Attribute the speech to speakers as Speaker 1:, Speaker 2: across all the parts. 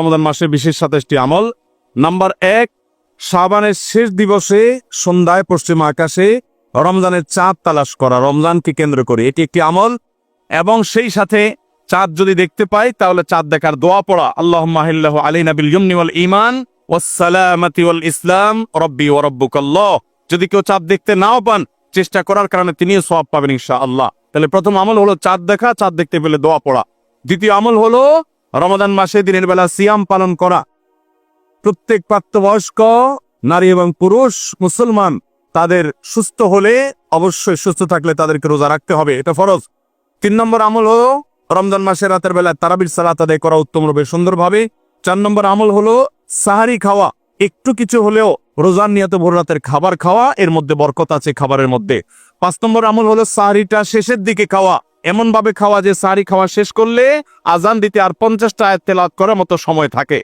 Speaker 1: রমজান মাসে বিশেষ 27টি আমল। নাম্বার 1, শাবানের শেষ দিবসে সন্ধ্যায় পশ্চিম আকাশে রমজানের চাঁদ তালাশ করা, রমজানকে কেন্দ্র করে এটি একটি আমল। এবং সেই সাথে চাঁদ যদি দেখতে পাই তাহলে চাঁদ দেখার দোয়া পড়া, আল্লাহুম্মা আহিল্লাহু আলাইনা বিল ইয়ুমনি ওয়াল ঈমান ওয়াস সালামাতি ওয়াল ইসলাম রব্বি ওয়া রাব্বুকাল্লাহ। যদি কেউ চাঁদ দেখতে নাও পান, চেষ্টা করার কারণে তিনিও সওয়াব পাবেন ইনশাআল্লাহ। তাহলে প্রথম আমল হলো চাঁদ দেখা, চাঁদ দেখতে পেলে দোয়া পড়া। দ্বিতীয় আমল হলো রমাদান মাসে দিনের বেলা সিয়াম পালন করা। প্রত্যেক প্রাপ্তবয়স্ক নারী এবং পুরুষ মুসলমান তাদের সুস্থ হলে, অবশ্যই সুস্থ থাকলে তাদেরকে রোজা রাখতে হবে, এটা ফরজ। 3 নম্বর আমল হলো রমজান মাসে রাতের বেলায় তারাবির সালাত আদায় করা উত্তম রূপে সুন্দরভাবে। 4 নম্বর আমল হলো সাহারি খাওয়া, একটু কিছু হলেও রোজার নিয়তে ভোর রাতের খাবার খাওয়া, এর মধ্যে বরকত আছে খাবারের মধ্যে। 5 নম্বর আমল হলো সাহারিটা শেষের দিকে খাওয়া, এমন ভাবে খাওয়া যে সাহারি খাওয়া শেষ করলে আজান দিতে আর 50টা আয়াত তেলাওয়াত করার মতো সময় থাকে।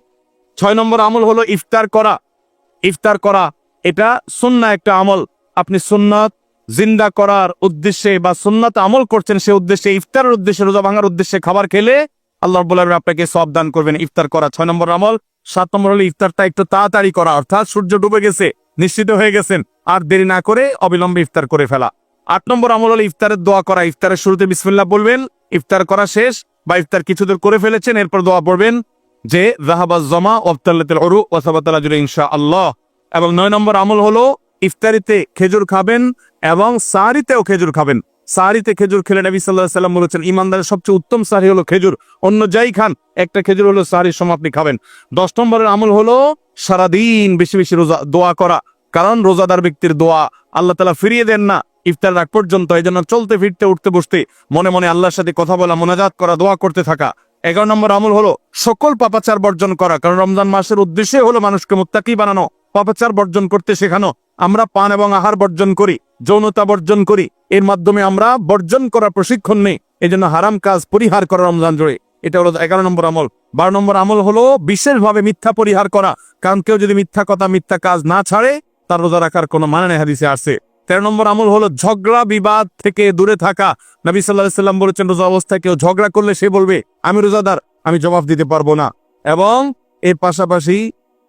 Speaker 1: 6 নম্বর আমল হলো ইফতার করা। ইফতার করা এটা সুন্নাহ একটা আমল। আপনি সুন্নাত জিন্দা করার উদ্দেশ্যে বা সুন্নাত আমল করছেন, সে উদ্দেশ্যে ইফতারের উদ্দেশ্যে, রোজা ভাঙার উদ্দেশ্যে খাবার খেলে আল্লাহ রাব্বুল আলামিন আপনাকে সওয়াব দান করবেন। ইফতার করা 6 নম্বর আমল। 7 নম্বর হলো ইফতারটা একটু তাড়াতাড়ি করা, অর্থাৎ সূর্য ডুবে গেছে, নিশ্চিত হয়ে গেছেন, আর দেরি না করে অবিলম্বে ইফতার করে ফেলা। 8 নম্বর আমল হলো ইফতারের দোয়া করা। ইফতারের শুরুতে বিসমিল্লাহ বলবেন, ইফতার করা শেষ বা ইফতার কিছুদূর করে ফেলেছেন, এরপর দোয়া পড়বেন যে যাহাবাজ জামা ওয়াবতাল্লাতিল উরু ওয়া সাবাতাল আজরু ইনশাআল্লাহ। এবং 9 নম্বর আমল হলো ইফতারিতে খেজুর খাবেন এবং সাহরিতেও খেজুর খাবেন। সাহরিতে খেজুর খেলে নবী সাল্লাল্লাহু আলাইহি ওয়াসাল্লাম বলেছেন ইমানদারের সবচেয়ে উত্তম সাহরি হলো খেজুর, অন্য যাই খান একটা খেজুর হলো সাহরির সময় আপনি খাবেন। 10 নম্বরের আমল হলো সারাদিন বেশি বেশি রোজা দোয়া করা, কারণ রোজাদার ব্যক্তির দোয়া আল্লাহ তাআলা ফিরিয়ে দেন না ইফতার রাগ পর্যন্ত। এই জন্য চলতে ফিরতে উঠতে বসতে মনে মনে আল্লাহর সাথে কথা বলা, মোনাজাত করা, দোয়া করতে থাকা। 11 নম্বর আমল হলো সকল পাপাচার বর্জন করা, কারণ রমজান মাসের উদ্দেশ্যে হলো মানুষকে মুত্তাকি বানানো, পাপাচার বর্জন করতে শেখানো। আমরা পান এবং আহার বর্জন করি, যৌনতা বর্জন করি, এর মাধ্যমে আমরা বর্জন করার প্রশিক্ষণ নেই। এই জন্য হারাম কাজ পরিহার করা রমজান জুড়ে, এটা হলো 11 নম্বর আমল। 12 নম্বর আমল হলো বিশেষভাবে মিথ্যা পরিহার করা, কারণ কেউ যদি মিথ্যা কথা মিথ্যা কাজ না ছাড়ে তার রোজা রাখার কোনো মানে নেই, হাদিসে আসছে। 13 নম্বর আমল হলো ঝগড়া বিবাদ থেকে দূরে থাকা। নবী সাল্লাল্লাহু আলাইহি ওয়াসাল্লাম বলেছেন রোজা অবস্থায় কেউ ঝগড়া করলে সে বলবে আমি রোজাদার, আমি জবাব দিতে পারবো না। এবং এর পাশাপাশি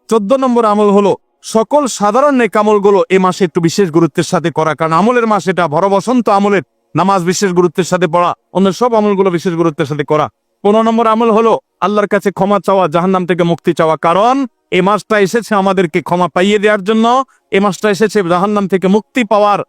Speaker 1: 14 নম্বর আমল হলো সকল সাধারণ নেক আমলগুলো এই মাসে একটু বিশেষ গুরুত্বের সাথে করা, কারণ আমলের মাস এটা, ভরা বসন্ত আমলের। নামাজ বিশেষ গুরুত্বের সাথে পড়া, অন্য সব আমলগুলো বিশেষ গুরুত্বের সাথে করা। 15 নম্বর আমল হলো আল্লাহর কাছে ক্ষমা চাওয়া, জাহান্নাম থেকে মুক্তি চাওয়া, কারণ এই মাসটা এসেছে আমাদেরকে ক্ষমা পাইয়ে দেওয়ার জন্য। এই মাসটা এসেছে জাহান্নাম থেকে মুক্তি পাওয়ার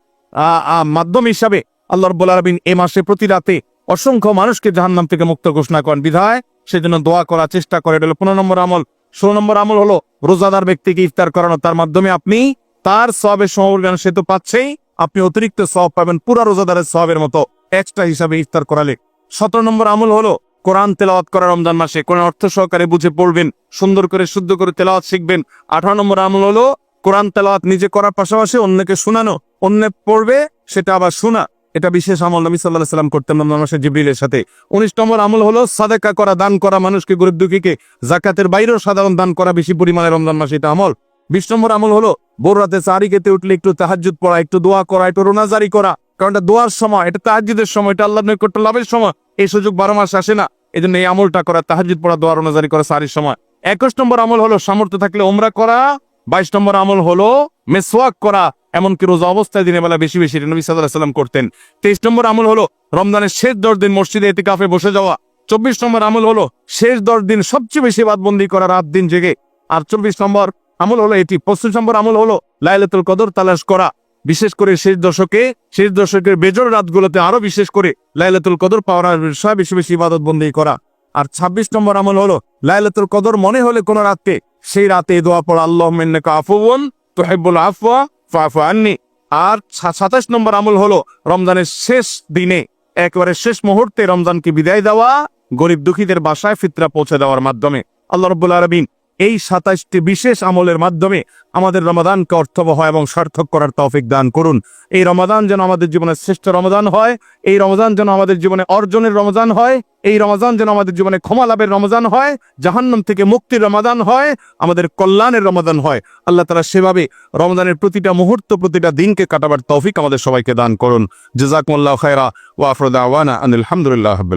Speaker 1: মাধ্যম হিসাবে। আল্লাহ রাব্বুল আলামিন এই মাসে প্রতি রাতে অসংখ্য মানুষকে জাহান্নাম থেকে মুক্ত ঘোষণা করেন, বিধায় সেজন্য দোয়া করার চেষ্টা করে। এটা হলো 15 নম্বর আমল। 16 নম্বর আমল হলো রোজাদার ব্যক্তিকে ইফতার করানো, তার মাধ্যমে আপনি তার সওয়াবের সমপরিমাণ সে তো পাচ্ছেই, আপনি অতিরিক্ত সওয়াব পাবেন পুরা রোজাদারের সওয়াবের মতো এক্সট্রা হিসাবে ইফতার করালে। 17 নম্বর আমল হলো কোরআন তেলাওয়াত করা রমজান মাসে, কোরআন অর্থ সহকারে বুঝে পড়বেন, সুন্দর করে শুদ্ধ করে তেলাওয়াত শিখবেন। 18 নম্বর আমল হলো কোরআন তেলাওয়াত নিজে করার পাশাপাশি অন্যকে শোনানো, অন্য পড়বে সেটা আবার শোনা, এটা বিশেষ আমল নবী সাল্লাল্লাহু আলাইহি ওয়াসাল্লাম করতেন রমজান মাসে জিবরিলের সাথে। 19 নম্বর আমল হলো সাদাকা করা, দান করা, মানুষকে গরিব দুঃখীকে যাকাতের বাইরেও সাধারণ দান করা বেশি পরিমাণে রমজান মাসে, এটা আমল। 20 নম্বর আমল হলো ভোর রাতে সাহরি খেতে উঠলে একটু তাহাজ্জুদ পড়া, একটু দোয়া করা, একটু রোনাজারি করা, কারণ এটা দোয়ার সময়, এটা তাহাজ্জুদের সময়, এটা আল্লাহর নৈকট্য লাভের সময়। এই সুযোগ 12 মাস আসে না, এই জন্য এই আমলটা করা, তাহাজ্জুদ পড়া, দোয়া, রোনাজারি করা সাহরির সময়। 21 নম্বর আমল হলো সামর্থ্য থাকলে উমরা করা। 22 নম্বর আমল হলো মেসওয়াক করা, এমনকি রোজা অবস্থায় দিনের বেলা বেশি বেশি, নবী সাল্লাল্লাহু আলাইহি ওয়াসাল্লাম করতেন। 23 নম্বর আমল হলো রমজানের শেষ 10 দিন মসজিদে ইতিকাফে বসে যাওয়া। 24 নম্বর আমল হলো শেষ 10 দিন সবচেয়ে বেশি ইবাদতবন্দি করা, রাত দিন জেগে। আর 24 নম্বর আমল হলো এটি। 25 নম্বর আমল হলো লাইলাতুল কদর তালাশ করা, বিশেষ করে শেষ দশকের বেজোড় রাতগুলোতে আরো বিশেষ করে লাইলাতুল কদর পাওয়ার বিষয়ে বেশি বেশি ইবাদতবন্দি করা। আর 26 নম্বর আমল হলো লাইলাতুল কদর মনে হলে কোন রাতে, সেই রাতে দোয়া পড়া, আল্লাহুম্মা ইন্নাকা আফুউন তুহিব্বুল আফওয়া ফাআফু আন্নি। আর 27 নম্বর আমল হলো রমজানের শেষ দিনে, একেবারে শেষ মুহূর্তে রমজানকে বিদায় দেওয়া, গরিব দুঃখীদের বাসায় ফিতরা পৌঁছে দেওয়ার মাধ্যমে। আল্লাহ রাব্বুল আলামিন এই 27টি বিশেষ আমলের মাধ্যমে আমাদের রমাদানকে অর্থবহ এবং সার্থক করার তৌফিক দান করুন। এই রমাদান যেন আমাদের জীবনের শ্রেষ্ঠ রমাদান হয়, এই রমাদান যেন আমাদের জীবনে অর্জনের রমজান হয়, এই রমাদান যেন আমাদের জীবনে ক্ষমা লাভের রমজান হয়, জাহান্নাম থেকে মুক্তির রমাদান হয়, আমাদের কল্যাণের রমাদান হয়। আল্লাহ তাআলা সেভাবে রমজানের প্রতিটা মুহূর্ত, প্রতিটা দিনকে কাটাবার তৌফিক আমাদের সবাইকে দান করুন। জাযাকুমুল্লাহু খায়রা ওয়া আখিরু দাওয়ানা আনিল হামদুলিল্লাহি রাব্বিল